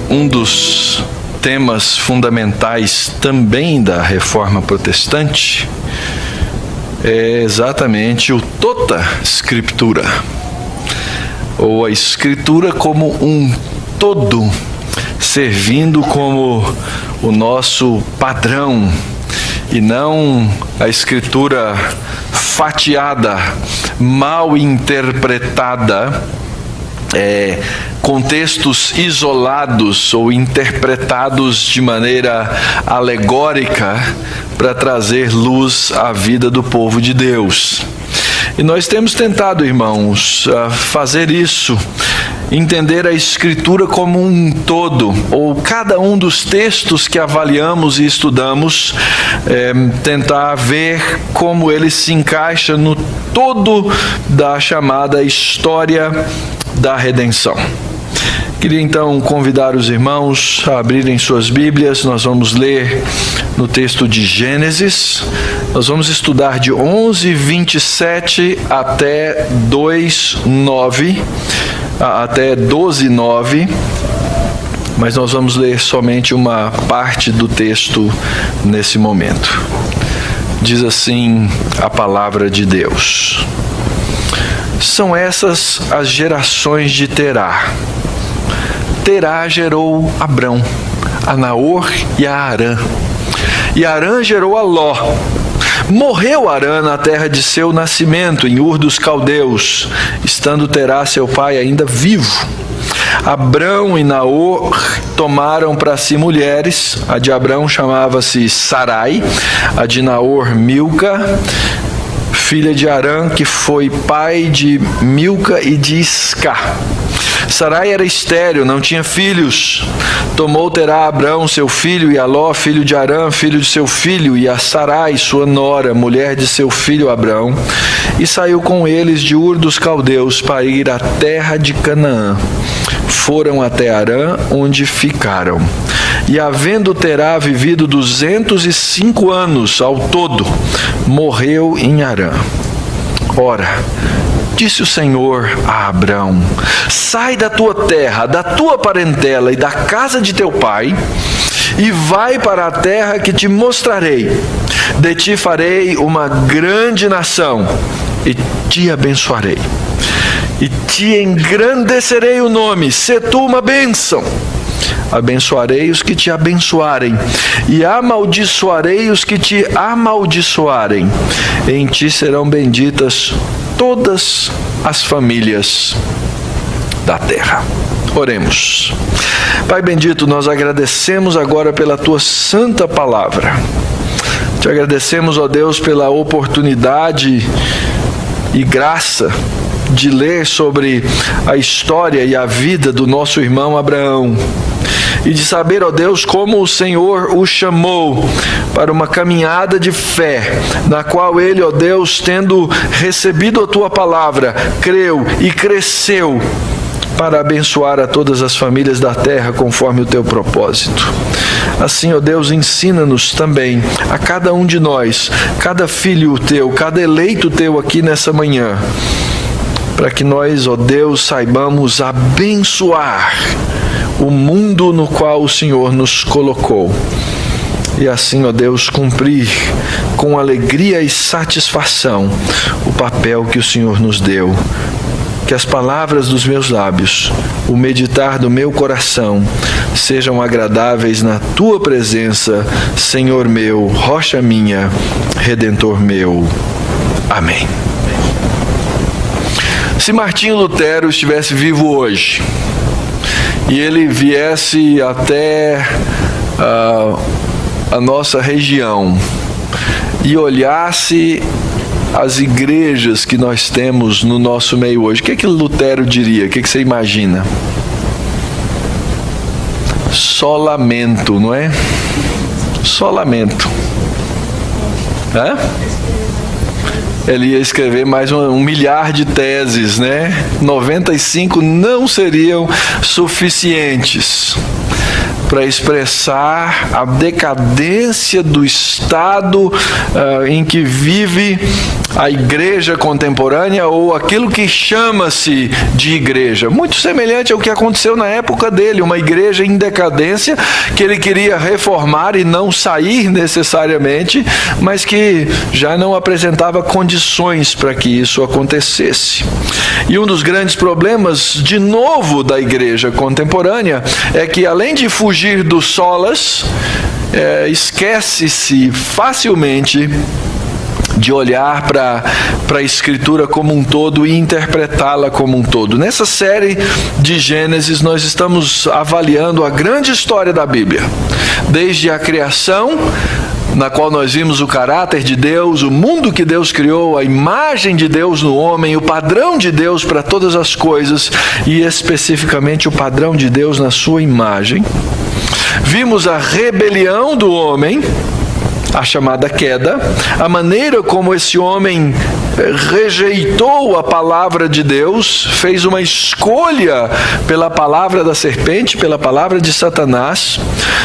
Um dos temas fundamentais também da Reforma Protestante é exatamente o tota scriptura, ou a Escritura como um todo, servindo como o nosso padrão, e não a Escritura fatiada, mal interpretada, contextos isolados ou interpretados de maneira alegórica para trazer luz à vida do povo de Deus. E nós temos tentado, irmãos, fazer isso, entender a Escritura como um todo, ou cada um dos textos que avaliamos e estudamos, tentar ver como ele se encaixa no todo da chamada história da redenção. Queria então convidar os irmãos a abrirem suas Bíblias. Nós vamos ler no texto de Gênesis. Nós vamos estudar de 11:27 até 2:9, até 12:9. Mas nós vamos ler somente uma parte do texto nesse momento. Diz assim a palavra de Deus: São essas as gerações de Terá. Terá gerou Abrão, a Naor e a Harã. E Harã gerou a Ló. Morreu Harã na terra de seu nascimento, em Ur dos Caldeus, estando Terá, seu pai, ainda vivo. Abrão e Naor tomaram para si mulheres. A de Abrão chamava-se Sarai, a de Naor Milca, filha de Harã, que foi pai de Milca e de Isca. Sarai era estéril, não tinha filhos. Tomou Terá Abrão, seu filho, e a Ló, filho de Harã, filho de seu filho, e a Sarai, sua nora, mulher de seu filho Abrão, e saiu com eles de Ur dos Caldeus para ir à terra de Canaã. Foram até Harã, onde ficaram. E havendo Terá vivido 205 anos ao todo, morreu em Harã. Ora, disse o Senhor a Abrão: sai da tua terra, da tua parentela e da casa de teu pai, e vai para a terra que te mostrarei. De ti farei uma grande nação, e te abençoarei. E te engrandecerei o nome, sê tu uma bênção. Abençoarei os que te abençoarem, e amaldiçoarei os que te amaldiçoarem. Em ti serão benditas todas as famílias da terra. Oremos. Pai bendito, nós agradecemos agora pela tua santa palavra. Te agradecemos, ó Deus, pela oportunidade e graça de ler sobre a história e a vida do nosso irmão Abraão, e de saber, ó Deus, como o Senhor o chamou para uma caminhada de fé, na qual ele, ó Deus, tendo recebido a tua palavra, creu e cresceu para abençoar a todas as famílias da terra conforme o teu propósito. Assim, ó Deus, ensina-nos também, a cada um de nós, cada filho teu, cada eleito teu aqui nessa manhã, para que nós, ó Deus, saibamos abençoar o mundo no qual o Senhor nos colocou. E assim, ó Deus, cumprir com alegria e satisfação o papel que o Senhor nos deu. Que as palavras dos meus lábios, o meditar do meu coração, sejam agradáveis na tua presença, Senhor meu, rocha minha, Redentor meu. Amém. Se Martinho Lutero estivesse vivo hoje, e ele viesse até a nossa região e olhasse as igrejas que nós temos no nosso meio hoje, o que Lutero diria? O que você imagina? Só lamento, não é? Só lamento. Hã? Ele ia escrever mais um milhar de teses, né? 95 não seriam suficientes. para expressar a decadência do estado em que vive a igreja contemporânea, ou aquilo que chama-se de igreja. Muito semelhante ao que aconteceu na época dele, uma igreja em decadência que ele queria reformar e não sair necessariamente, mas que já não apresentava condições para que isso acontecesse. E um dos grandes problemas, de novo, da igreja contemporânea é que, além de fugir do solas, esquece-se facilmente de olhar para a Escritura como um todo e interpretá-la como um todo. Nessa série de Gênesis, nós estamos avaliando a grande história da Bíblia, desde a criação, na qual nós vimos o caráter de Deus, o mundo que Deus criou, a imagem de Deus no homem, o padrão de Deus para todas as coisas e especificamente o padrão de Deus na sua imagem. Vimos a rebelião do homem, a chamada queda, a maneira como esse homem rejeitou a palavra de Deus, fez uma escolha pela palavra da serpente, pela palavra de Satanás.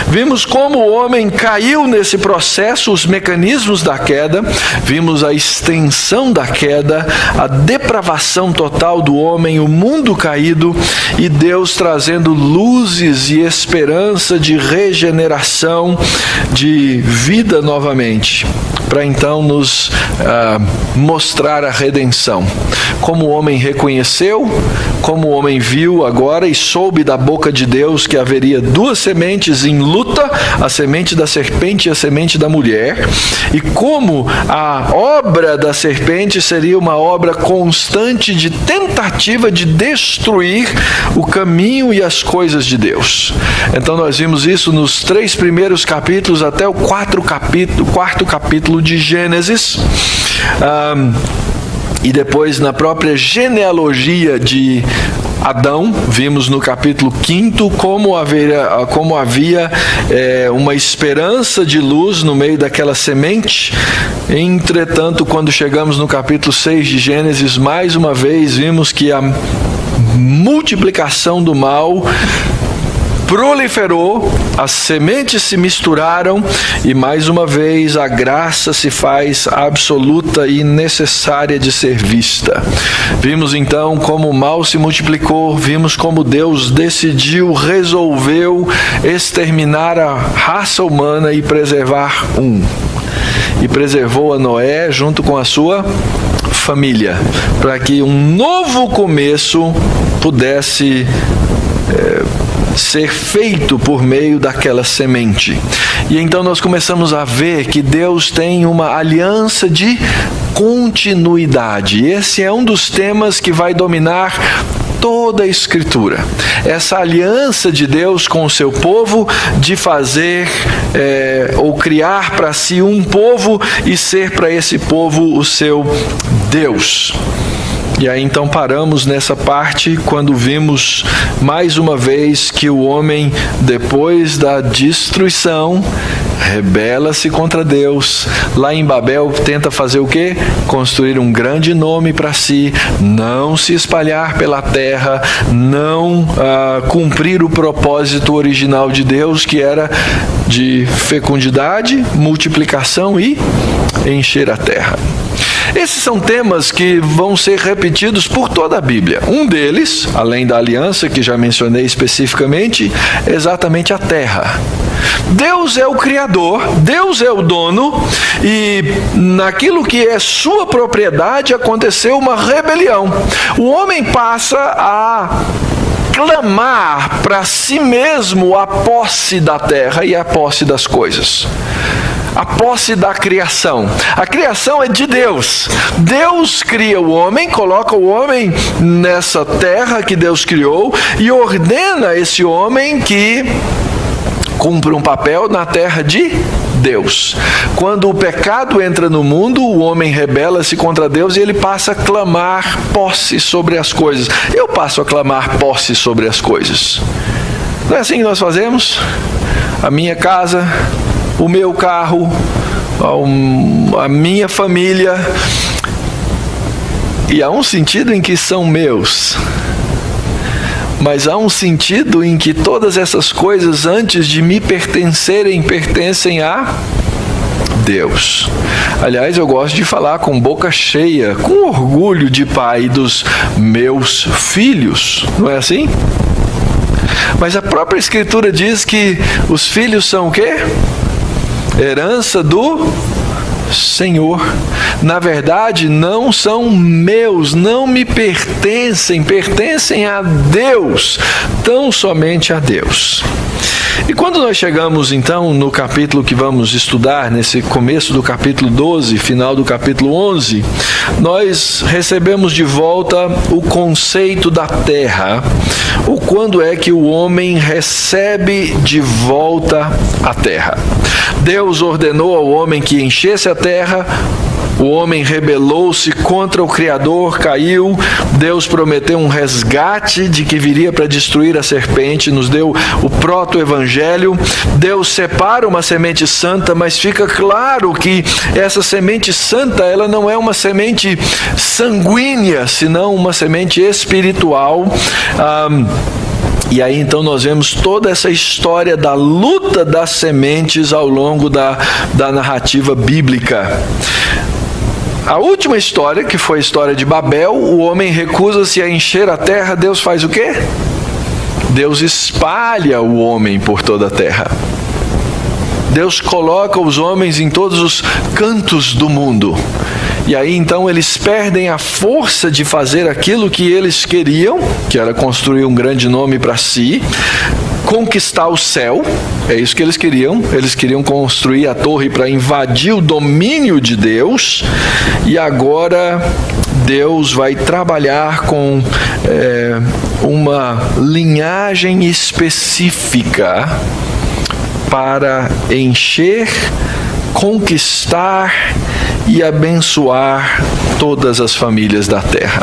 Vimos como o homem caiu nesse processo, os mecanismos da queda. Vimos a extensão da queda, a depravação total do homem, o mundo caído, e Deus trazendo luzes e esperança de regeneração, de vida novamente, para então nos mostrar a redenção. Como o homem reconheceu, como o homem viu agora e soube da boca de Deus que haveria duas sementes em luta, a semente da serpente e a semente da mulher, e como a obra da serpente seria uma obra constante de tentativa de destruir o caminho e as coisas de Deus. Então nós vimos isso nos 3 primeiros capítulos até o quarto capítulo de Gênesis. E depois na própria genealogia de Adão, vimos no capítulo 5 como havia uma esperança de luz no meio daquela semente. Entretanto, quando chegamos no capítulo 6 de Gênesis, mais uma vez vimos que a multiplicação do mal proliferou, as sementes se misturaram e mais uma vez a graça se faz absoluta e necessária de ser vista. Vimos então como o mal se multiplicou, vimos como Deus resolveu exterminar a raça humana e preservar e preservou a Noé junto com a sua família, para que um novo começo pudesse ser feito por meio daquela semente. E então nós começamos a ver que Deus tem uma aliança de continuidade. Esse é um dos temas que vai dominar toda a Escritura. Essa aliança de Deus com o seu povo de fazer ou criar para si um povo e ser para esse povo o seu Deus. E aí então paramos nessa parte quando vimos mais uma vez que o homem, depois da destruição, rebela-se contra Deus. Lá em Babel tenta fazer o quê? Construir um grande nome para si, não se espalhar pela terra, não cumprir o propósito original de Deus, que era de fecundidade, multiplicação e encher a terra. Esses são temas que vão ser repetidos por toda a Bíblia. Um deles, além da aliança que já mencionei especificamente, é exatamente a terra. Deus é o Criador, Deus é o dono, e naquilo que é sua propriedade aconteceu uma rebelião. O homem passa a clamar para si mesmo a posse da terra e a posse das coisas. A posse da criação. A criação é de Deus. Deus cria o homem, coloca o homem nessa terra que Deus criou e ordena esse homem que cumpra um papel na terra de Deus. Quando o pecado entra no mundo, o homem rebela-se contra Deus e ele passa a clamar posse sobre as coisas. Eu passo a clamar posse sobre as coisas. Não é assim que nós fazemos? A minha casa, o meu carro, a minha família, e há um sentido em que são meus. mas há um sentido em que todas essas coisas, antes de me pertencerem, pertencem a Deus. Aliás, eu gosto de falar com boca cheia, com orgulho de pai dos meus filhos, não é assim? Mas a própria Escritura diz que os filhos são o quê? Herança do Senhor. Na verdade, não são meus, não me pertencem, pertencem a Deus, tão somente a Deus. E quando nós chegamos então no capítulo que vamos estudar, nesse começo do capítulo 12, final do capítulo 11, nós recebemos de volta o conceito da terra, ou quando é que o homem recebe de volta a terra. Deus ordenou ao homem que enchesse a terra. O homem rebelou-se contra o Criador, caiu. Deus prometeu um resgate de que viria para destruir a serpente, nos deu o proto-evangelho. Deus separa uma semente santa, mas fica claro que essa semente santa, ela não é uma semente sanguínea, senão uma semente espiritual. E aí então nós vemos toda essa história da luta das sementes ao longo da narrativa bíblica. A última história, que foi a história de Babel, o homem recusa-se a encher a terra, Deus faz o quê? Deus espalha o homem por toda a terra. Deus coloca os homens em todos os cantos do mundo. E aí então eles perdem a força de fazer aquilo que eles queriam, que era construir um grande nome para si, conquistar o céu, é isso que eles queriam construir a torre para invadir o domínio de Deus, e agora Deus vai trabalhar com uma linhagem específica para encher, conquistar e abençoar todas as famílias da terra.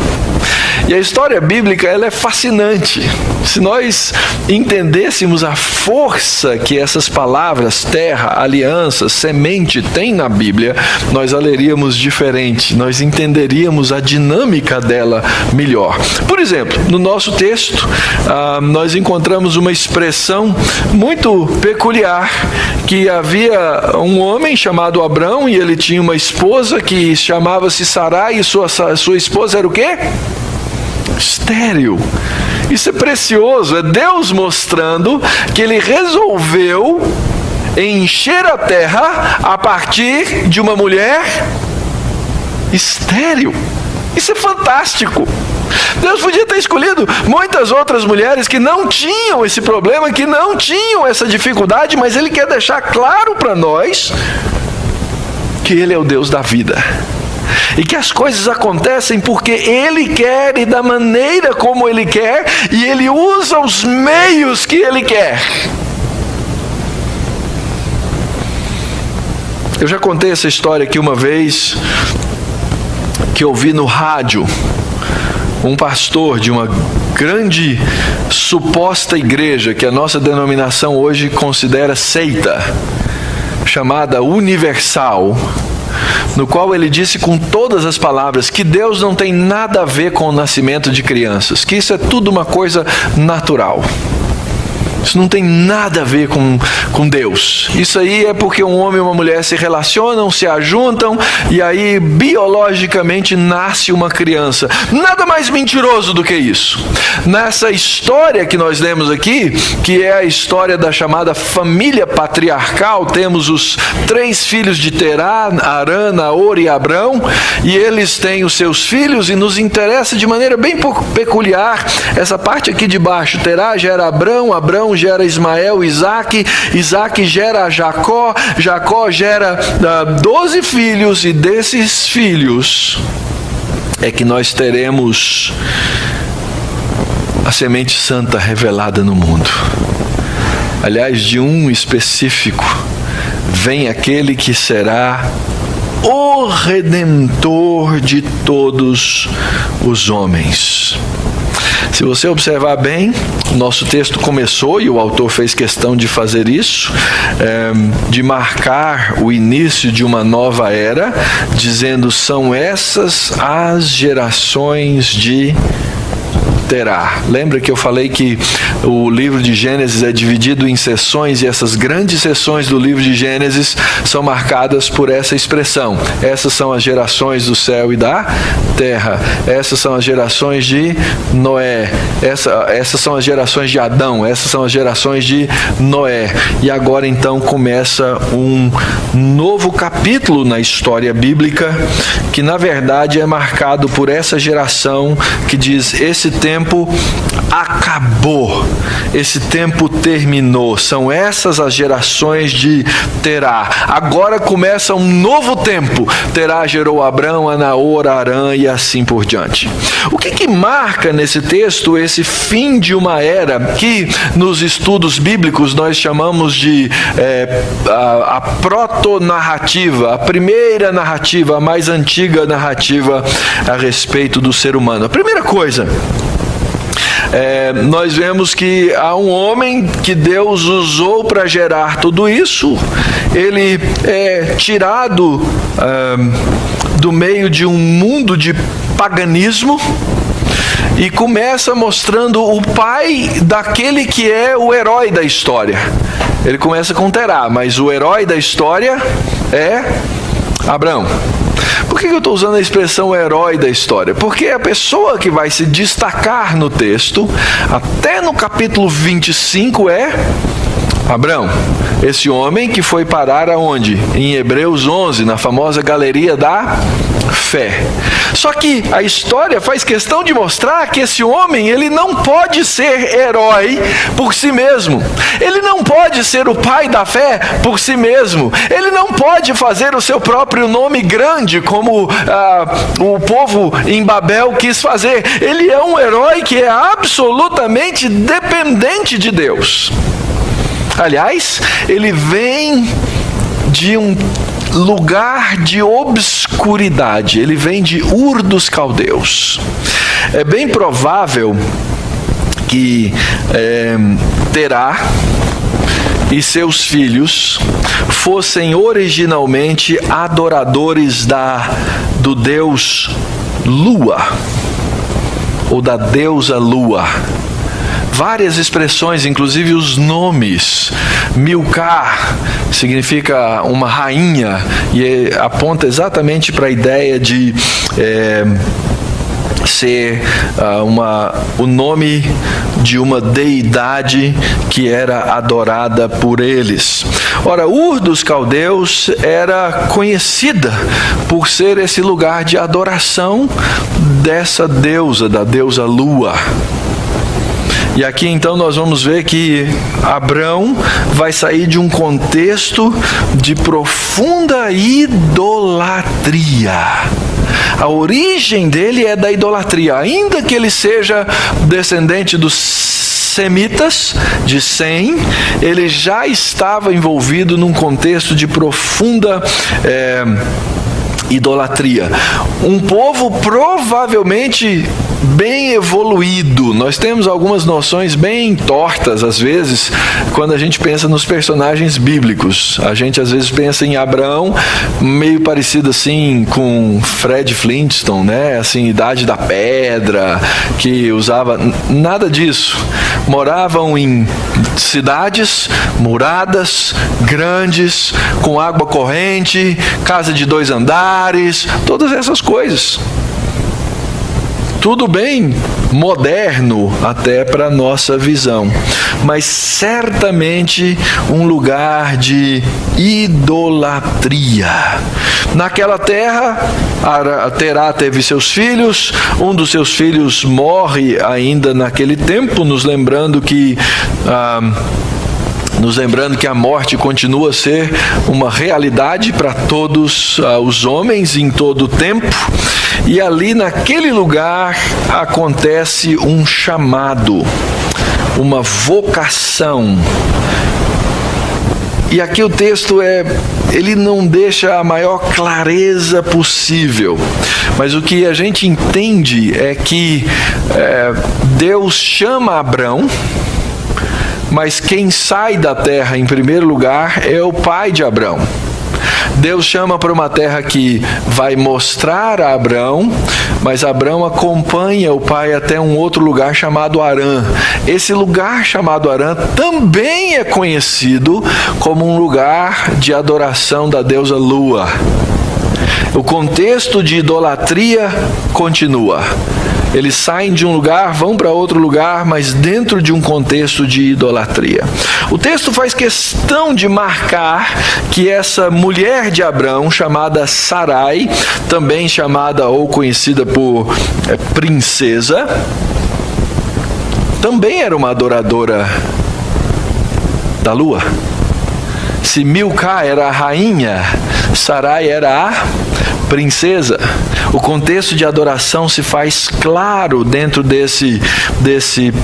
E a história bíblica, ela é fascinante. Se nós entendêssemos a força que essas palavras, terra, aliança, semente, têm na Bíblia, nós a leríamos diferente, nós entenderíamos a dinâmica dela melhor. Por exemplo, no nosso texto, nós encontramos uma expressão muito peculiar, que havia um homem chamado Abrão, e ele tinha uma esposa que chamava-se Sarai, e sua esposa era o quê? Estéril. Isso é precioso, é Deus mostrando que ele resolveu encher a terra a partir de uma mulher estéril. Isso é fantástico. Deus podia ter escolhido muitas outras mulheres que não tinham esse problema, que não tinham essa dificuldade, mas Ele quer deixar claro para nós que Ele é o Deus da vida. E que as coisas acontecem porque Ele quer e da maneira como Ele quer, e Ele usa os meios que Ele quer. Eu já contei essa história aqui uma vez, que eu ouvi no rádio um pastor de uma grande suposta igreja, que a nossa denominação hoje considera seita, chamada Universal, no qual ele disse com todas as palavras que Deus não tem nada a ver com o nascimento de crianças, que isso é tudo uma coisa natural. Isso não tem nada a ver com Deus. Isso aí é porque um homem e uma mulher se relacionam, se ajuntam, e aí biologicamente nasce uma criança. Nada mais mentiroso do que isso. Nessa história que nós lemos aqui, que é a história da chamada família patriarcal, temos os 3 filhos de Terá, Arã, Naor e Abrão, e eles têm os seus filhos, e nos interessa de maneira bem peculiar essa parte aqui de baixo. Terá gera Abrão, Abrão gera Ismael, Isaac gera Jacó, Jacó gera 12 filhos, e desses filhos é que nós teremos a semente santa revelada no mundo. Aliás, de um específico vem aquele que será o Redentor de todos os homens. Se você observar bem, nosso texto começou, e o autor fez questão de fazer isso, de marcar o início de uma nova era, dizendo: são essas as gerações de Terá. Lembra que eu falei que o livro de Gênesis é dividido em seções, e essas grandes seções do livro de Gênesis são marcadas por essa expressão. Essas são as gerações do céu e da terra. Essas são as gerações de Noé. Essas são as gerações de Adão. Essas são as gerações de Noé. E agora então começa um novo capítulo na história bíblica, que na verdade é marcado por essa geração que diz: esse tempo acabou, esse tempo terminou. São essas as gerações de Terá. Agora começa um novo tempo. Terá gerou Abrão, a Naor, a Arã e assim por diante. O que marca nesse texto esse fim de uma era que nos estudos bíblicos nós chamamos de a proto-narrativa, a primeira narrativa, a mais antiga narrativa a respeito do ser humano? A primeira coisa, nós vemos que há um homem que Deus usou para gerar tudo isso. Ele é tirado do meio de um mundo de paganismo e começa mostrando o pai daquele que é o herói da história. Ele começa com Terá, mas o herói da história é Abrão. Por que eu estou usando a expressão herói da história? Porque a pessoa que vai se destacar no texto, até no capítulo 25, é Abrão. Esse homem que foi parar aonde? Em Hebreus 11, na famosa galeria da fé. Só que a história faz questão de mostrar que esse homem, ele não pode ser herói por si mesmo. Ele não pode ser o pai da fé por si mesmo. Ele não pode fazer o seu próprio nome grande, como o povo em Babel quis fazer. Ele é um herói que é absolutamente dependente de Deus. Aliás, ele vem de um lugar de obscuridade. Ele vem de Ur dos Caldeus. É bem provável que Terá e seus filhos fossem originalmente adoradores do deus Lua, ou da deusa Lua. Várias expressões, inclusive os nomes. Milcar significa uma rainha e aponta exatamente para a ideia de ser o nome de uma deidade que era adorada por eles. Ora, Ur dos Caldeus era conhecida por ser esse lugar de adoração dessa deusa, da deusa Lua. E aqui então nós vamos ver que Abrão vai sair de um contexto de profunda idolatria. A origem dele é da idolatria, ainda que ele seja descendente dos semitas, de Sem, ele já estava envolvido num contexto de profunda idolatria. Um povo provavelmente bem evoluído. Nós temos algumas noções bem tortas, às vezes, quando a gente pensa nos personagens bíblicos. A gente, às vezes, pensa em Abraão, meio parecido, assim, com Fred Flintstone, né? Assim, Idade da Pedra, que usava... Nada disso. Moravam em cidades muradas, grandes, com água corrente, casa de 2 andares, todas essas coisas. Tudo bem moderno até para a nossa visão, mas certamente um lugar de idolatria. Naquela terra, Terá teve seus filhos, um dos seus filhos morre ainda naquele tempo, nos lembrando que a morte continua a ser uma realidade para todos os homens em todo o tempo. E ali naquele lugar acontece um chamado, uma vocação. E aqui o texto ele não deixa a maior clareza possível, mas o que a gente entende é que Deus chama Abrão, mas quem sai da terra em primeiro lugar é o pai de Abrão. Deus chama para uma terra que vai mostrar a Abrão, mas Abrão acompanha o pai até um outro lugar chamado Harã. Esse lugar chamado Harã também é conhecido como um lugar de adoração da deusa Lua. O contexto de idolatria continua. Eles saem de um lugar, vão para outro lugar, mas dentro de um contexto de idolatria. O texto faz questão de marcar que essa mulher de Abrão, chamada Sarai, também chamada ou conhecida por princesa, também era uma adoradora da lua. Se Milcá era a rainha, Sarai era a princesa. O contexto de adoração se faz claro dentro desse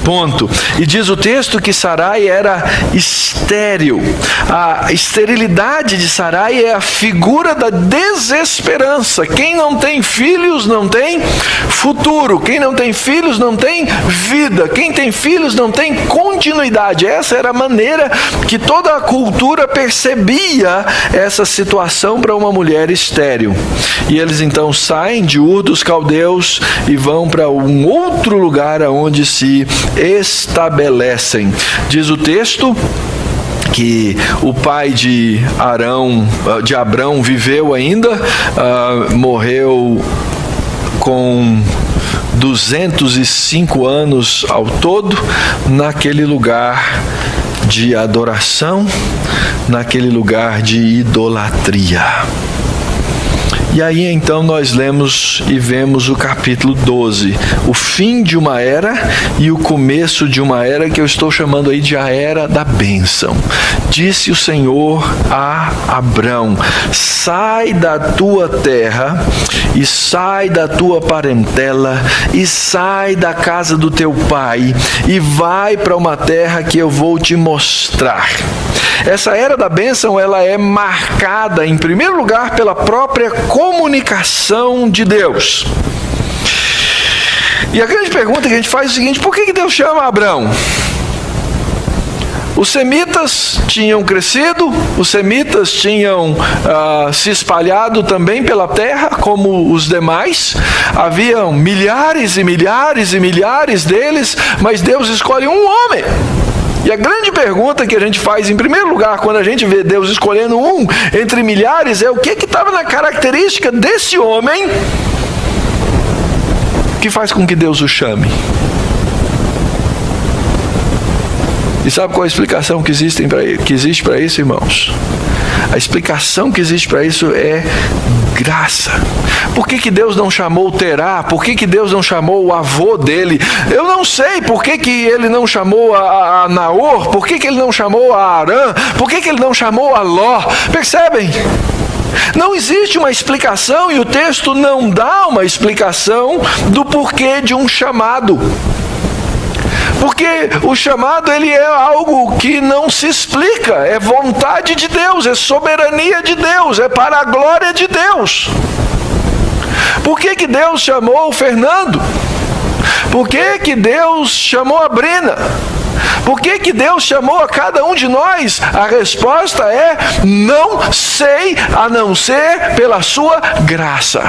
ponto. E diz o texto que Sarai era estéril. A esterilidade de Sarai é a figura da desesperança. Quem não tem filhos não tem futuro. Quem não tem filhos não tem vida. Quem tem filhos não tem continuidade. Essa era a maneira que toda a cultura percebia essa situação para uma mulher estéril. E eles então saem de Ur dos Caldeus e vão para um outro lugar onde se estabelecem. Diz o texto que o pai de Abrão viveu ainda, morreu com 205 anos ao todo, naquele lugar de adoração, naquele lugar de idolatria. E aí então nós lemos e vemos o capítulo 12, o fim de uma era e o começo de uma era que eu estou chamando aí de a era da bênção. Disse o Senhor a Abrão: sai da tua terra e sai da tua parentela e sai da casa do teu pai e vai para uma terra que eu vou te mostrar. Essa era da bênção, ela é marcada em primeiro lugar pela própria comunicação de Deus. E a grande pergunta que a gente faz é o seguinte: por que Deus chama Abrão? Os semitas tinham crescido, os semitas tinham se espalhado também pela terra, como os demais. Haviam milhares e milhares e milhares deles, mas Deus escolhe um homem. E a grande pergunta que a gente faz, em primeiro lugar, quando a gente vê Deus escolhendo um entre milhares, é o que estava na característica desse homem que faz com que Deus o chame. E sabe qual a explicação que existe para isso, irmãos? A explicação que existe para isso é graça. Por que Deus não chamou Terá? Por que Deus não chamou o avô dele? Eu não sei. Por que ele não chamou a Naor? Por que ele não chamou a Harã? Por que ele não chamou a Ló? Percebem? Não existe uma explicação e o texto não dá uma explicação do porquê de um chamado. Porque o chamado, ele é algo que não se explica, é vontade de Deus, é soberania de Deus, é para a glória de Deus. Por que Deus chamou o Fernando? Por que Deus chamou a Brina? Por que Deus chamou a cada um de nós? A resposta é: não sei, a não ser pela sua graça.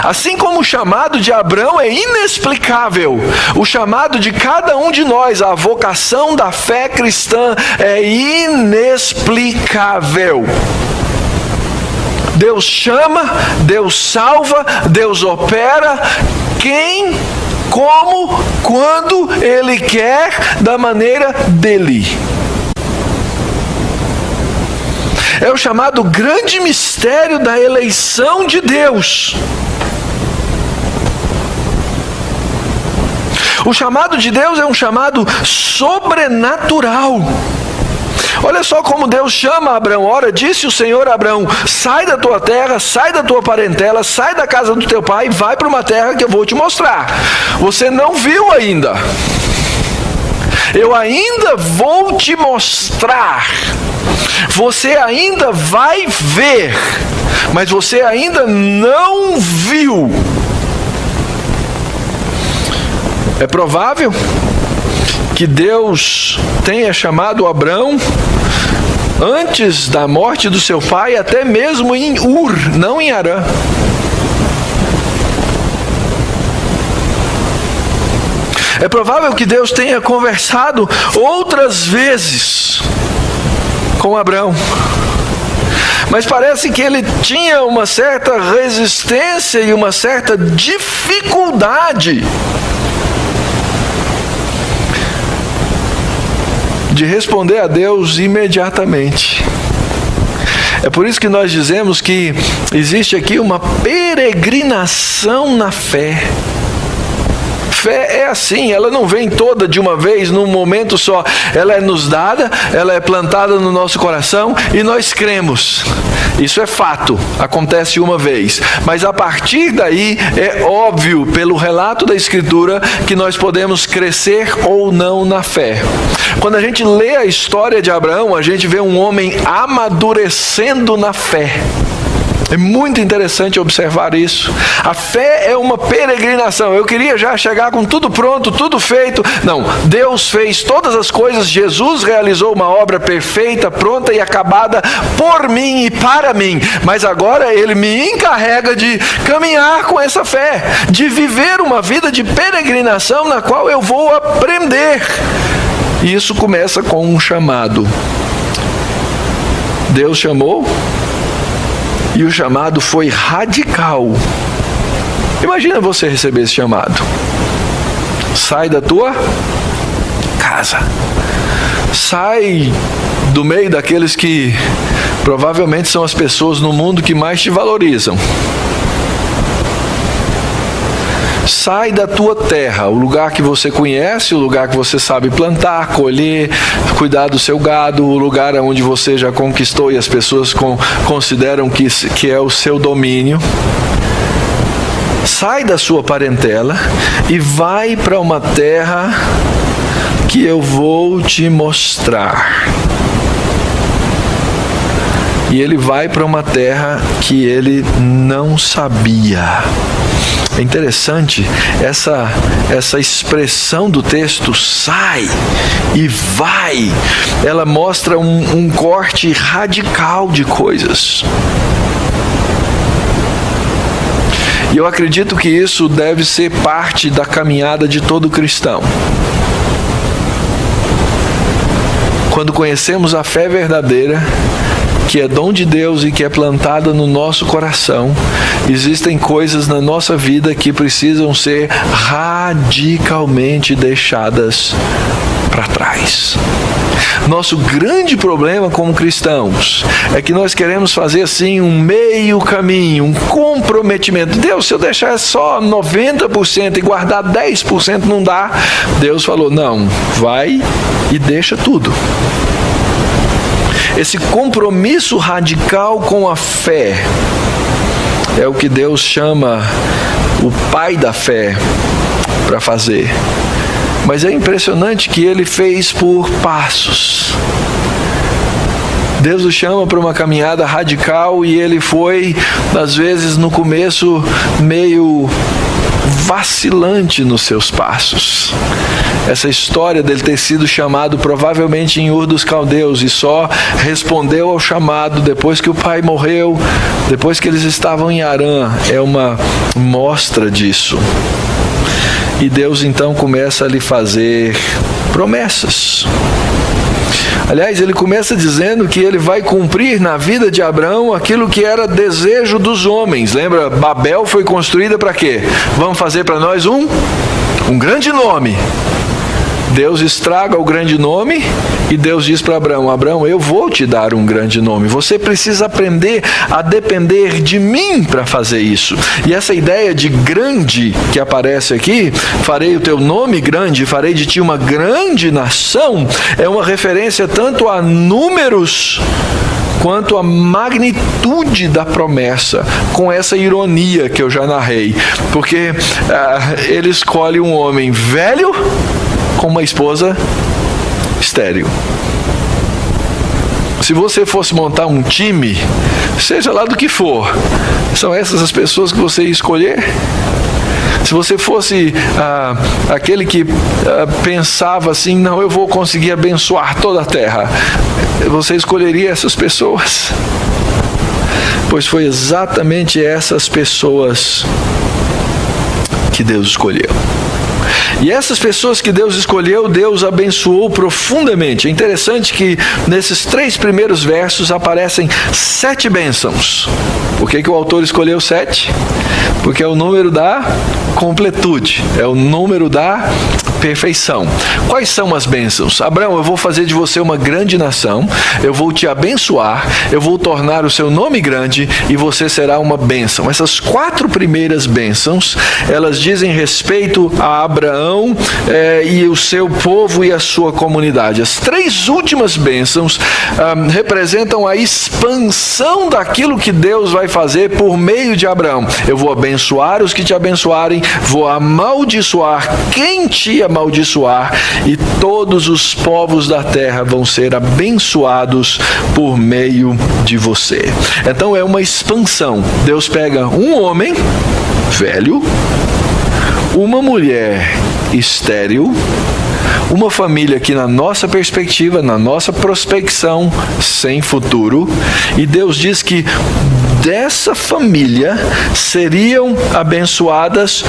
Assim como o chamado de Abrão é inexplicável, o chamado de cada um de nós, a vocação da fé cristã, é inexplicável. Deus chama, Deus salva, Deus opera, quem, como, quando Ele quer, da maneira dele. É o chamado grande mistério da eleição de Deus. O chamado de Deus é um chamado sobrenatural. Olha só como Deus chama Abrão. Ora, disse o Senhor a Abrão: sai da tua terra, sai da tua parentela, sai da casa do teu pai e vai para uma terra que eu vou te mostrar. Você não viu ainda. Eu ainda vou te mostrar. Você ainda vai ver, mas você ainda não viu. É provável que Deus tenha chamado Abrão antes da morte do seu pai, até mesmo em Ur, não em Harã. É provável que Deus tenha conversado outras vezes com Abrão, mas parece que ele tinha uma certa resistência e uma certa dificuldade de responder a Deus imediatamente. É por isso que nós dizemos que existe aqui uma peregrinação na fé. Fé é assim, ela não vem toda de uma vez, num momento só. Ela é nos dada, ela é plantada no nosso coração e nós cremos. Isso é fato, acontece uma vez. Mas a partir daí, é óbvio, pelo relato da Escritura, que nós podemos crescer ou não na fé. Quando a gente lê a história de Abraão, a gente vê um homem amadurecendo na fé. É muito interessante observar isso. A fé é uma peregrinação. Eu queria já chegar com tudo pronto, tudo feito. Não, Deus fez todas as coisas. Jesus realizou uma obra perfeita, pronta e acabada por mim e para mim. Mas agora Ele me encarrega de caminhar com essa fé, de viver uma vida de peregrinação na qual eu vou aprender. E isso começa com um chamado. Deus chamou. E o chamado foi radical. Imagina você receber esse chamado. Sai da tua casa. Sai do meio daqueles que provavelmente são as pessoas no mundo que mais te valorizam. Sai da tua terra, o lugar que você conhece, o lugar que você sabe plantar, colher, cuidar do seu gado, o lugar onde você já conquistou e as pessoas consideram que é o seu domínio. Sai da sua parentela e vai para uma terra que eu vou te mostrar. E ele vai para uma terra que ele não sabia. É interessante essa expressão do texto, sai e vai. Ela mostra um corte radical de coisas. E eu acredito que isso deve ser parte da caminhada de todo cristão. Quando conhecemos a fé verdadeira, que é dom de Deus e que é plantada no nosso coração, existem coisas na nossa vida que precisam ser radicalmente deixadas para trás. Nosso grande problema como cristãos é que nós queremos fazer assim um meio caminho, um comprometimento. Deus, se eu deixar só 90% e guardar 10% não dá. Deus falou, não, vai e deixa tudo. Esse compromisso radical com a fé é o que Deus chama o pai da fé para fazer. Mas é impressionante que ele fez por passos. Deus o chama para uma caminhada radical e ele foi, às vezes, no começo, meio vacilante nos seus passos. Essa história dele ter sido chamado provavelmente em Ur dos Caldeus e só respondeu ao chamado depois que o pai morreu, depois que eles estavam em Harã, é uma mostra disso. E Deus então começa a lhe fazer promessas. Aliás, ele começa dizendo que ele vai cumprir na vida de Abraão aquilo que era desejo dos homens. Lembra, Babel foi construída para quê? Vamos fazer para nós um grande nome. Deus estraga o grande nome e Deus diz para Abraão, Abraão, eu vou te dar um grande nome. Você precisa aprender a depender de mim para fazer isso. E essa ideia de grande que aparece aqui, farei o teu nome grande, farei de ti uma grande nação, é uma referência tanto a números quanto a magnitude da promessa, com essa ironia que eu já narrei. Porque ele escolhe um homem velho com uma esposa estéril. Se você fosse montar um time, seja lá do que for, são essas as pessoas que você ia escolher? Se você fosse aquele que pensava assim, não, eu vou conseguir abençoar toda a terra, você escolheria essas pessoas? Pois foi exatamente essas pessoas que Deus escolheu. E essas pessoas que Deus escolheu, Deus abençoou profundamente. É interessante que nesses 3 primeiros versos aparecem 7 bênçãos. Por que o autor escolheu 7? Porque é o número da completude, é o número da perfeição. Quais são as bênçãos? Abraão, eu vou fazer de você uma grande nação, eu vou te abençoar, eu vou tornar o seu nome grande e você será uma bênção. Essas 4 primeiras bênçãos, elas dizem respeito a Abraão e o seu povo e a sua comunidade. As 3 últimas bênçãos representam a expansão daquilo que Deus vai fazer por meio de Abraão. Eu vou abençoar os que te abençoarem, vou amaldiçoar quem te amaldiçoar, e todos os povos da terra vão ser abençoados por meio de você. Então é uma expansão. Deus pega um homem velho, uma mulher estéril, uma família que na nossa perspectiva, na nossa prospecção, sem futuro, e Deus diz que dessa família seriam abençoadas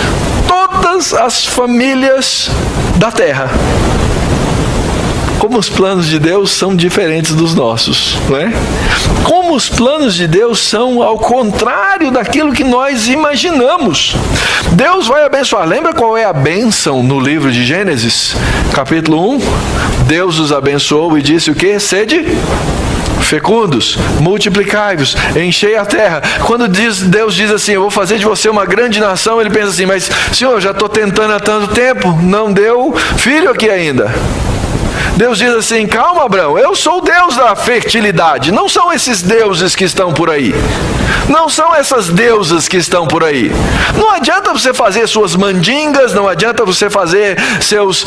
todas as famílias da terra. Como os planos de Deus são diferentes dos nossos, não é? Como os planos de Deus são ao contrário daquilo que nós imaginamos. Deus vai abençoar. Lembra qual é a bênção no livro de Gênesis? Capítulo 1. Deus os abençoou e disse o quê? Sede fecundos, multiplicai-vos, enchei a terra. Quando Deus diz assim, eu vou fazer de você uma grande nação, ele pensa assim, mas Senhor, eu já estou tentando há tanto tempo, não deu filho aqui ainda. Deus diz assim, calma Abraão, eu sou o Deus da fertilidade, não são esses deuses que estão por aí. Não são essas deusas que estão por aí. Não adianta você fazer suas mandingas, não adianta você fazer seus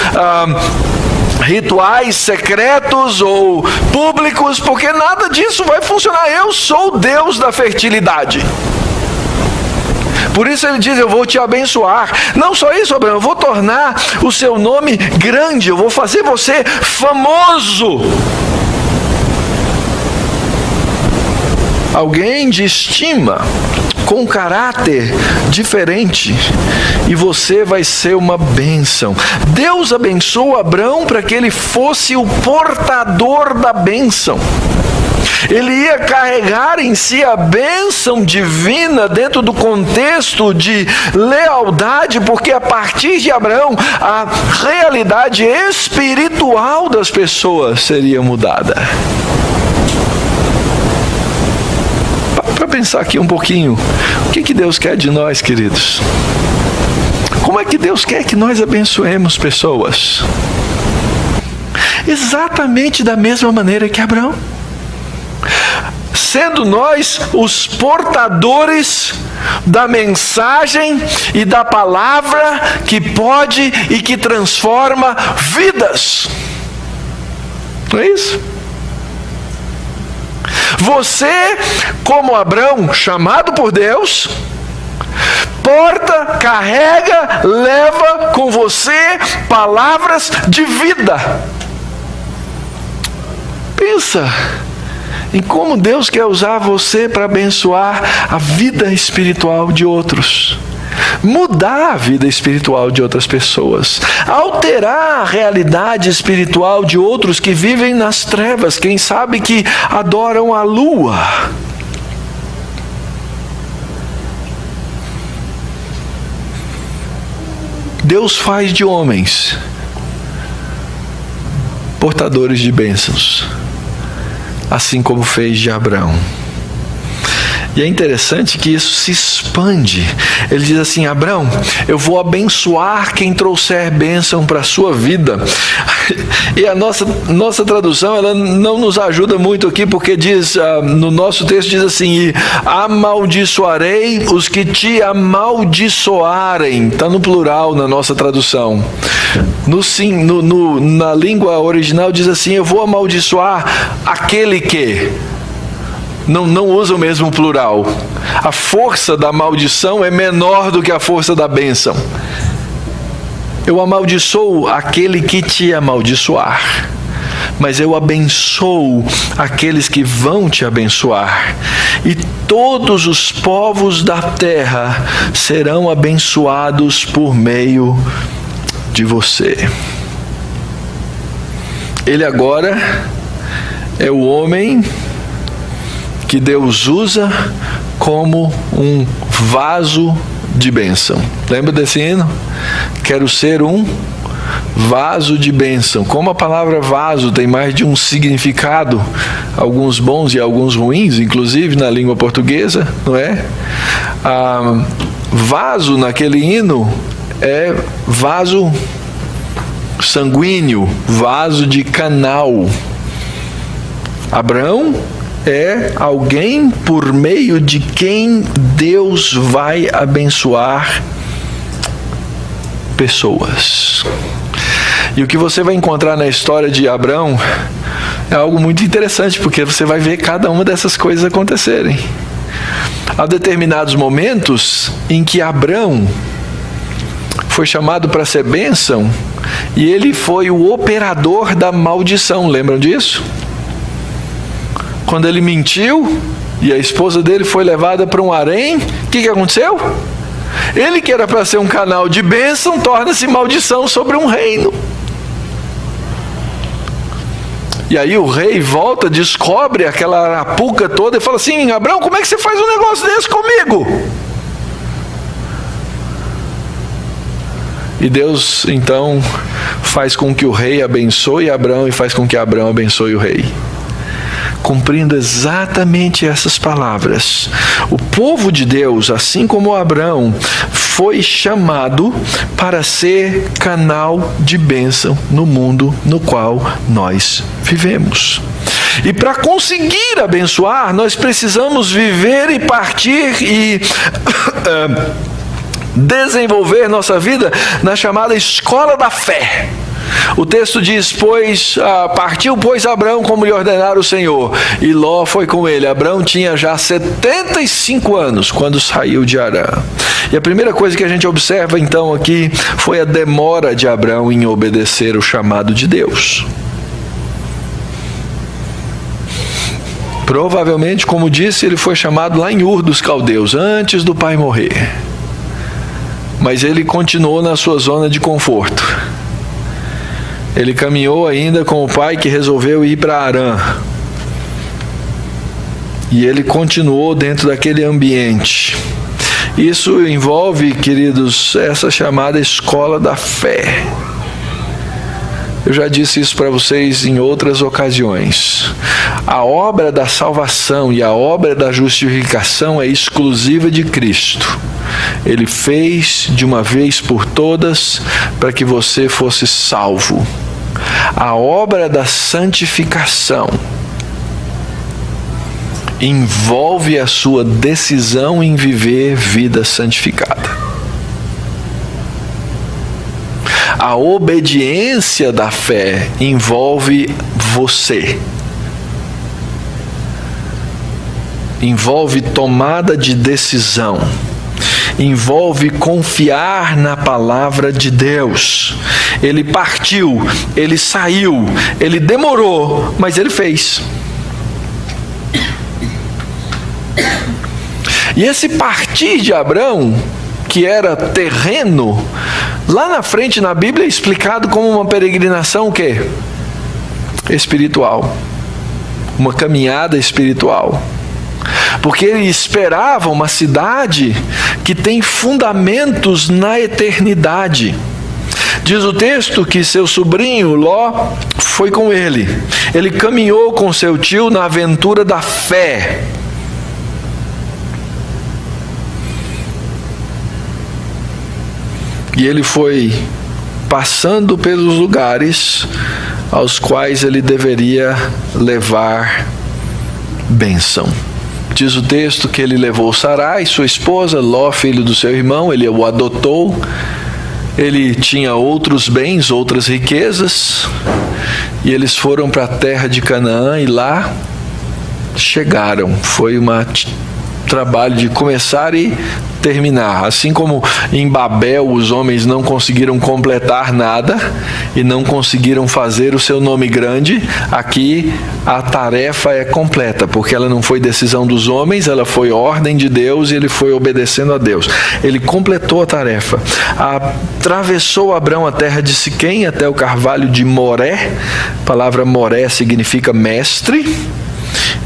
rituais secretos ou públicos, porque nada disso vai funcionar. Eu sou o Deus da fertilidade. Por isso ele diz, eu vou te abençoar. Não só isso, Abraão, eu vou tornar o seu nome grande, eu vou fazer você famoso. Alguém de estima, com caráter diferente, e você vai ser uma bênção. Deus abençoou Abraão para que ele fosse o portador da bênção. Ele ia carregar em si a bênção divina dentro do contexto de lealdade, porque a partir de Abraão, a realidade espiritual das pessoas seria mudada. Para pensar aqui um pouquinho, o que Deus quer de nós, queridos? Como é que Deus quer que nós abençoemos pessoas? Exatamente da mesma maneira que Abraão. Sendo nós os portadores da mensagem e da palavra que pode e que transforma vidas. Não é isso? Você, como Abraão, chamado por Deus, porta, carrega, leva com você palavras de vida. Pensa em como Deus quer usar você para abençoar a vida espiritual de outros. Mudar a vida espiritual de outras pessoas. Alterar a realidade espiritual de outros que vivem nas trevas. Quem sabe que adoram a lua. Deus faz de homens portadores de bênçãos, assim como fez de Abraão. E é interessante que isso se expande. Ele diz assim, Abraão, eu vou abençoar quem trouxer bênção para a sua vida. E a nossa tradução, ela não nos ajuda muito aqui, porque diz, no nosso texto diz assim, e amaldiçoarei os que te amaldiçoarem. Está no plural na nossa tradução. Na língua original diz assim, eu vou amaldiçoar aquele que... não usa o mesmo plural. A força da maldição é menor do que a força da bênção. Eu amaldiçoo aquele que te amaldiçoar, mas eu abençoo aqueles que vão te abençoar. E todos os povos da terra serão abençoados por meio de você. Ele agora é o homem que Deus usa como um vaso de bênção. Lembra desse hino? Quero ser um vaso de bênção. Como a palavra vaso tem mais de um significado, alguns bons e alguns ruins, inclusive na língua portuguesa, não é? Vaso naquele hino é vaso sanguíneo, vaso de canal. Abraão é alguém por meio de quem Deus vai abençoar pessoas. E o que você vai encontrar na história de Abraão é algo muito interessante, porque você vai ver cada uma dessas coisas acontecerem. Há determinados momentos em que Abraão foi chamado para ser bênção e ele foi o operador da maldição. Lembram disso? Quando ele mentiu e a esposa dele foi levada para um harém, o que aconteceu? Ele, que era para ser um canal de bênção, torna-se maldição sobre um reino. E aí o rei volta, descobre aquela arapuca toda e fala assim: Abraão, como é que você faz um negócio desse comigo? E Deus então faz com que o rei abençoe Abraão e faz com que Abraão abençoe o rei. Cumprindo exatamente essas palavras, o povo de Deus, assim como Abraão, foi chamado para ser canal de bênção no mundo no qual nós vivemos. E para conseguir abençoar, nós precisamos viver e partir e desenvolver nossa vida na chamada escola da fé. O texto diz: partiu, pois, Abraão como lhe ordenara o Senhor, e Ló foi com ele. Abraão tinha já 75 anos quando saiu de Harã. E a primeira coisa que a gente observa então aqui foi a demora de Abraão em obedecer o chamado de Deus. Provavelmente, como disse, ele foi chamado lá em Ur dos Caldeus, antes do pai morrer. Mas ele continuou na sua zona de conforto. Ele caminhou ainda com o pai, que resolveu ir para Harã. E ele continuou dentro daquele ambiente. Isso envolve, queridos, essa chamada escola da fé. Eu já disse isso para vocês em outras ocasiões. A obra da salvação e a obra da justificação é exclusiva de Cristo. Ele fez de uma vez por todas para que você fosse salvo. A obra da santificação envolve a sua decisão em viver vida santificada. A obediência da fé envolve você. Envolve tomada de decisão. Envolve confiar na palavra de Deus. Ele partiu, ele saiu, ele demorou, mas ele fez. E esse partir de Abraão, que era terreno, lá na frente na Bíblia é explicado como uma peregrinação o quê? Espiritual. Uma caminhada espiritual. Porque ele esperava uma cidade que tem fundamentos na eternidade. Diz o texto que seu sobrinho Ló foi com ele. Ele caminhou com seu tio na aventura da fé. E ele foi passando pelos lugares aos quais ele deveria levar bênção. Diz o texto que ele levou Sarai, sua esposa, Ló, filho do seu irmão, ele o adotou. Ele tinha outros bens, outras riquezas, e eles foram para a terra de Canaã, e lá chegaram. Foi trabalho de começar e terminar. Assim como em Babel os homens não conseguiram completar nada e não conseguiram fazer o seu nome grande, aqui a tarefa é completa, porque ela não foi decisão dos homens, ela foi ordem de Deus e ele foi obedecendo a Deus. Ele completou a tarefa. Atravessou Abrão a terra de Siquém até o carvalho de Moré. A palavra Moré significa mestre.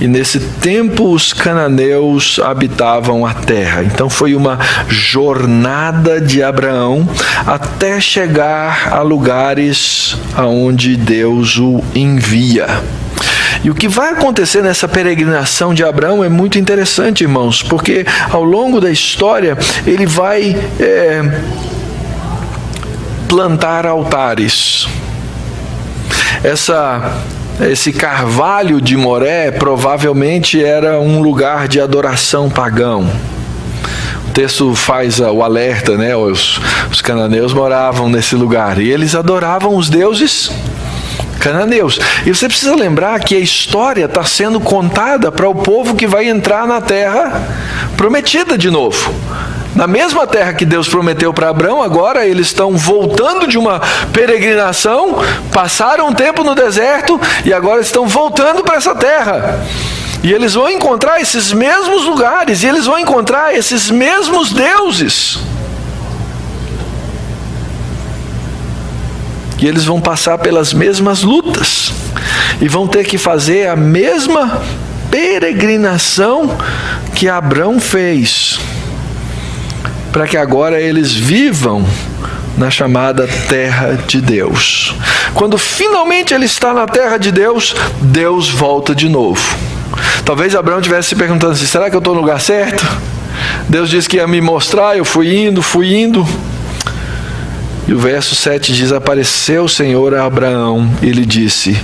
E nesse tempo os cananeus habitavam a terra. Então foi uma jornada de Abraão até chegar a lugares aonde Deus o envia. E o que vai acontecer nessa peregrinação de Abraão é muito interessante, irmãos, porque ao longo da história ele vai plantar altares. Esse carvalho de Moré provavelmente era um lugar de adoração pagão. O texto faz o alerta, né? Os cananeus moravam nesse lugar e eles adoravam os deuses cananeus. E você precisa lembrar que a história está sendo contada para o povo que vai entrar na terra prometida de novo. Na mesma terra que Deus prometeu para Abraão, agora eles estão voltando de uma peregrinação, passaram um tempo no deserto e agora estão voltando para essa terra. E eles vão encontrar esses mesmos lugares, e eles vão encontrar esses mesmos deuses. E eles vão passar pelas mesmas lutas, e vão ter que fazer a mesma peregrinação que Abraão fez, para que agora eles vivam na chamada terra de Deus. Quando finalmente ele está na terra de Deus, Deus volta de novo. Talvez Abraão estivesse se perguntando assim: será que eu estou no lugar certo? Deus disse que ia me mostrar, eu fui indo. E o verso 7 diz: apareceu o Senhor a Abraão e lhe disse: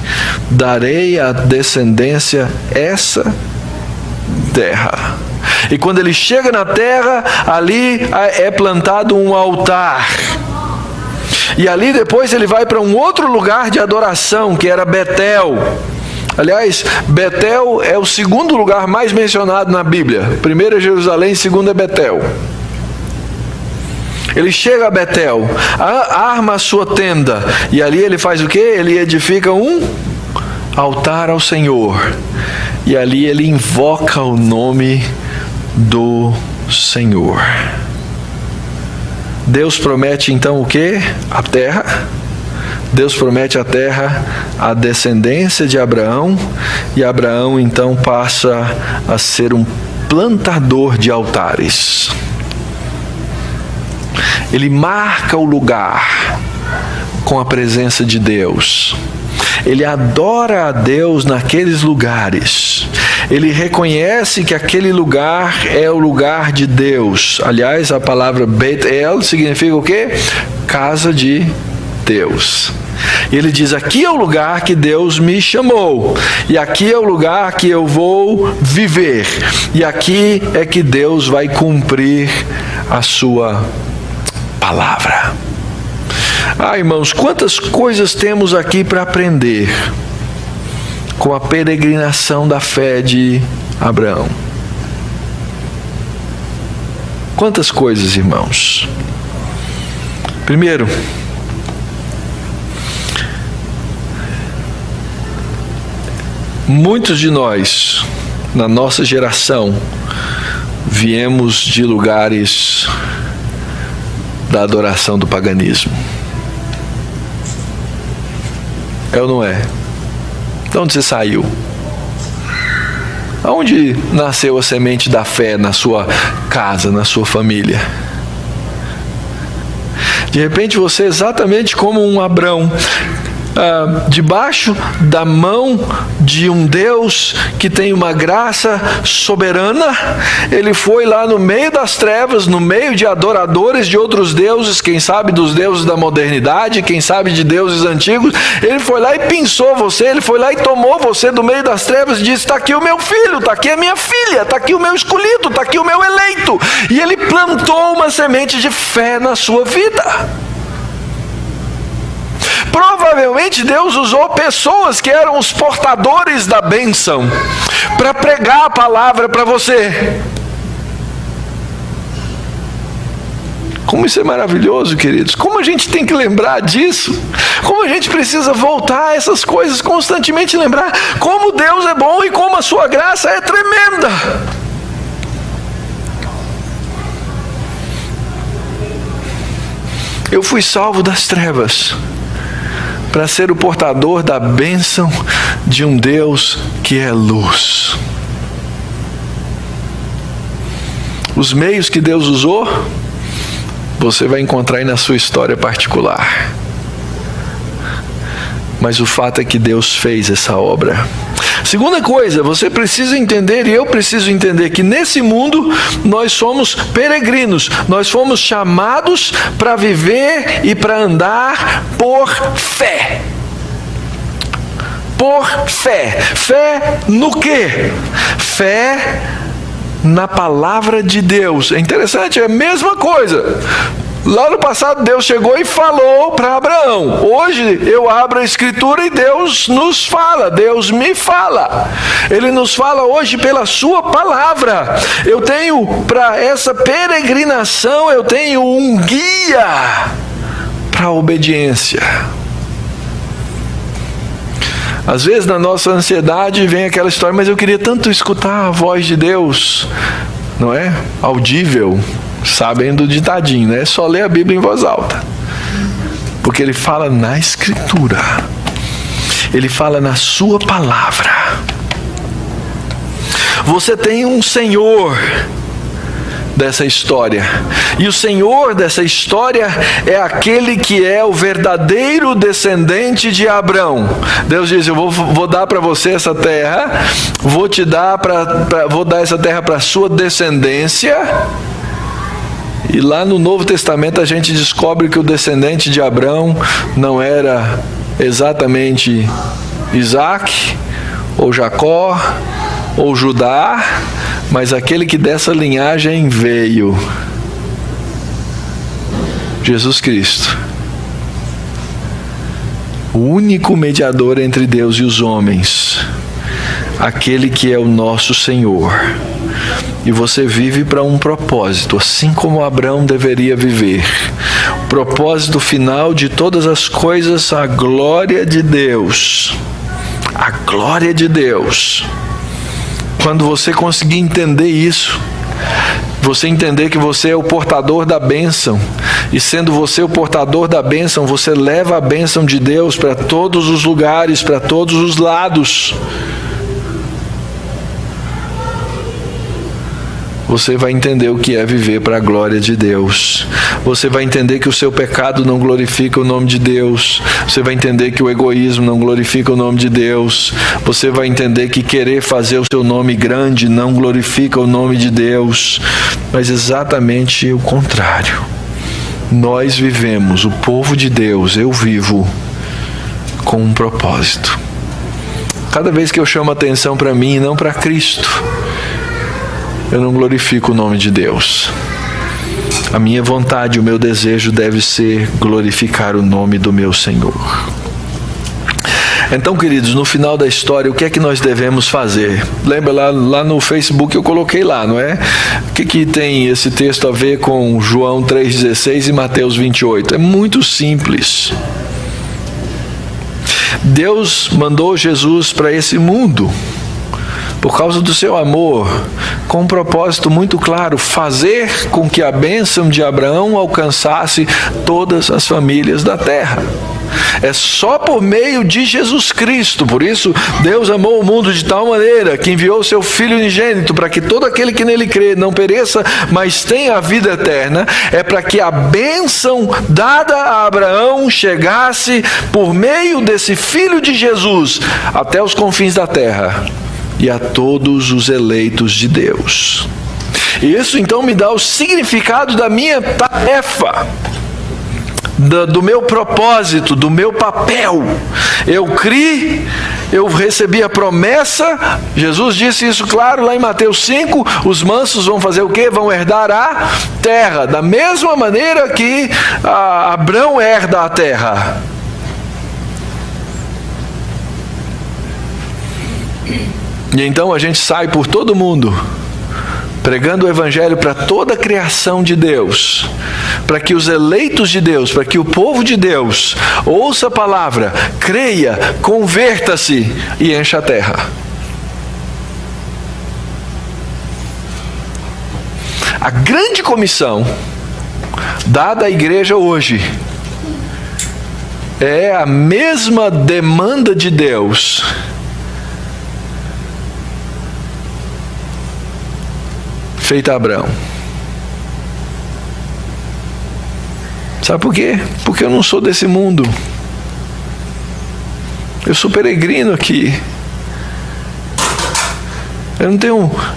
darei à descendência essa terra. E quando ele chega na terra, ali é plantado um altar. E ali depois ele vai para um outro lugar de adoração, que era Betel. Aliás, Betel é o segundo lugar mais mencionado na Bíblia. Primeiro é Jerusalém, segundo é Betel. Ele chega a Betel, arma a sua tenda, e ali ele faz o quê? Ele edifica um altar ao Senhor. E ali ele invoca o nome do Senhor. Deus promete então o quê? A terra. Deus promete a terra à descendência de Abraão, e Abraão então passa a ser um plantador de altares. Ele marca o lugar com a presença de Deus. Ele adora a Deus naqueles lugares. Ele reconhece que aquele lugar é o lugar de Deus. Aliás, a palavra Bet-El significa o quê? Casa de Deus. E ele diz: aqui é o lugar que Deus me chamou, e aqui é o lugar que eu vou viver, e aqui é que Deus vai cumprir a sua palavra. Irmãos, quantas coisas temos aqui para aprender com a peregrinação da fé de Abraão. Quantas coisas, irmãos. Primeiro, muitos de nós, na nossa geração, viemos de lugares da adoração do paganismo. É ou não é? De onde você saiu? Aonde nasceu a semente da fé na sua casa, na sua família? De repente você é exatamente como um Abrão, debaixo da mão de um Deus que tem uma graça soberana. Ele foi lá no meio das trevas, no meio de adoradores de outros deuses, quem sabe dos deuses da modernidade, quem sabe de deuses antigos. Ele foi lá e pinçou você, ele foi lá e tomou você do meio das trevas e disse: está aqui o meu filho, está aqui a minha filha, está aqui o meu escolhido, está aqui o meu eleito. E ele plantou uma semente de fé na sua vida. Provavelmente provavelmente Deus usou pessoas que eram os portadores da bênção para pregar a palavra para você. Como isso é maravilhoso, queridos. Como a gente tem que lembrar disso. Como a gente precisa voltar a essas coisas constantemente, lembrar como Deus é bom e como a sua graça é tremenda. Eu fui salvo das trevas para ser o portador da bênção de um Deus que é luz. Os meios que Deus usou, você vai encontrar aí na sua história particular. Mas o fato é que Deus fez essa obra. Segunda coisa, você precisa entender, e eu preciso entender, que nesse mundo nós somos peregrinos. Nós fomos chamados para viver e para andar por fé. Por fé. Fé no quê? Fé na palavra de Deus. É interessante, é a mesma coisa. Lá no passado Deus chegou e falou para Abraão. Hoje eu abro a Escritura e Deus nos fala, Deus me fala. Ele nos fala hoje pela sua palavra. Eu tenho para essa peregrinação, eu tenho um guia para a obediência. Às vezes na nossa ansiedade vem aquela história, mas eu queria tanto escutar a voz de Deus, não é? Audível. Sabem do ditadinho, né? É só ler a Bíblia em voz alta. Porque ele fala na Escritura. Ele fala na sua palavra. Você tem um Senhor dessa história. E o Senhor dessa história é aquele que é o verdadeiro descendente de Abraão. Deus diz: eu vou dar para você essa terra, vou dar essa terra para a sua descendência. E lá no Novo Testamento a gente descobre que o descendente de Abraão não era exatamente Isaac, ou Jacó, ou Judá, mas aquele que dessa linhagem veio, Jesus Cristo. O único mediador entre Deus e os homens, aquele que é o nosso Senhor. E você vive para um propósito, assim como Abraão deveria viver. O propósito final de todas as coisas, a glória de Deus. A glória de Deus. Quando você conseguir entender isso, você entender que você é o portador da bênção, e sendo você o portador da bênção, você leva a bênção de Deus para todos os lugares, para todos os lados. Você vai entender o que é viver para a glória de Deus. Você vai entender que o seu pecado não glorifica o nome de Deus. Você vai entender que o egoísmo não glorifica o nome de Deus. Você vai entender que querer fazer o seu nome grande não glorifica o nome de Deus. Mas exatamente o contrário. Nós vivemos, o povo de Deus, eu vivo com um propósito. Cada vez que eu chamo atenção para mim e não para Cristo, eu não glorifico o nome de Deus. A minha vontade, o meu desejo deve ser glorificar o nome do meu Senhor. Então, queridos, no final da história, o que é que nós devemos fazer? Lembra lá no Facebook eu coloquei lá, não é? O que tem esse texto a ver com João 3,16 e Mateus 28? É muito simples. Deus mandou Jesus para esse mundo por causa do seu amor, com um propósito muito claro: fazer com que a bênção de Abraão alcançasse todas as famílias da terra. É só por meio de Jesus Cristo. Por isso, Deus amou o mundo de tal maneira que enviou o seu Filho unigênito, para que todo aquele que nele crê não pereça, mas tenha a vida eterna. É para que a bênção dada a Abraão chegasse por meio desse Filho de Jesus até os confins da terra e a todos os eleitos de Deus. E isso então me dá o significado da minha tarefa, do meu propósito, do meu papel. Eu criei, eu recebi a promessa. Jesus disse isso claro lá em Mateus 5, os mansos vão fazer o quê? Vão herdar a terra, da mesma maneira que Abraão herda a terra. E então a gente sai por todo mundo, pregando o Evangelho para toda a criação de Deus, para que os eleitos de Deus, para que o povo de Deus ouça a palavra, creia, converta-se e encha a terra. A grande comissão dada à igreja hoje é a mesma demanda de Deus feita a Abraão. Sabe por quê? Porque eu não sou desse mundo. Eu sou peregrino aqui. Eu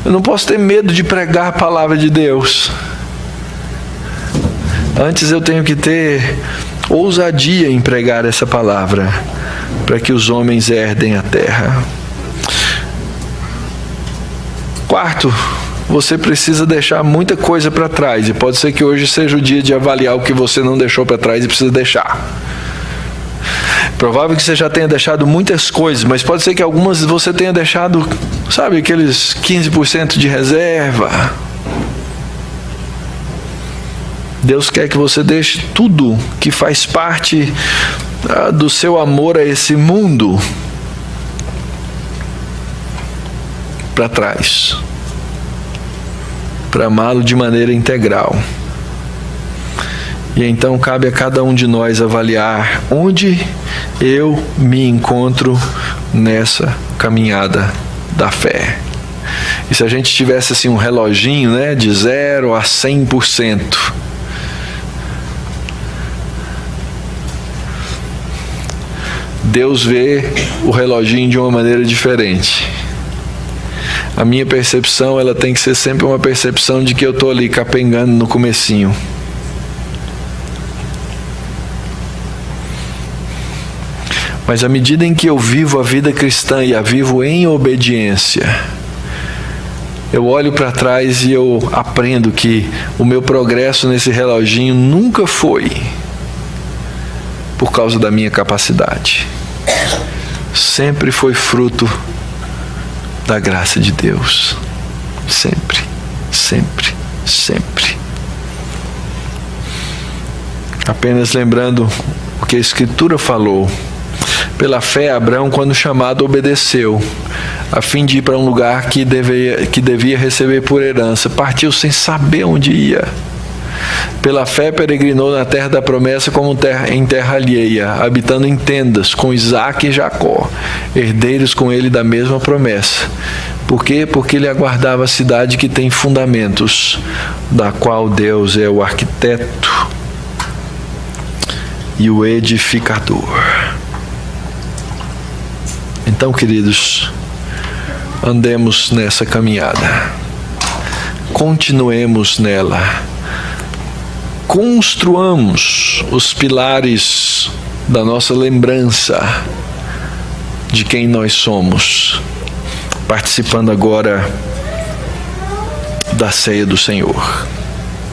não posso ter medo de pregar a palavra de Deus. Antes eu tenho que ter ousadia em pregar essa palavra, para que os homens herdem a terra. Quarto, você precisa deixar muita coisa para trás, e pode ser que hoje seja o dia de avaliar o que você não deixou para trás e precisa deixar. Provável que você já tenha deixado muitas coisas, mas pode ser que algumas você tenha deixado, sabe, aqueles 15% de reserva. Deus quer que você deixe tudo que faz parte do seu amor a esse mundo para trás, para amá-lo de maneira integral. E então cabe a cada um de nós avaliar onde eu me encontro nessa caminhada da fé. E se a gente tivesse assim um reloginho, né, de 0 a 100%, Deus vê o reloginho de uma maneira diferente. A minha percepção, ela tem que ser sempre uma percepção de que eu estou ali capengando no comecinho. Mas à medida em que eu vivo a vida cristã e a vivo em obediência, eu olho para trás e eu aprendo que o meu progresso nesse reloginho nunca foi por causa da minha capacidade. Sempre foi fruto da graça de Deus. Sempre, sempre, sempre. Apenas lembrando o que a Escritura falou. Pela fé, Abraão, quando chamado, obedeceu, a fim de ir para um lugar que devia receber por herança. Partiu sem saber onde ia. Pela fé, peregrinou na terra da promessa como em terra alheia, habitando em tendas com Isaque e Jacó, herdeiros com ele da mesma promessa. Por quê? Porque ele aguardava a cidade que tem fundamentos, da qual Deus é o arquiteto e o edificador. Então, queridos, andemos nessa caminhada, continuemos nela, construamos os pilares da nossa lembrança de quem nós somos, participando agora da ceia do Senhor.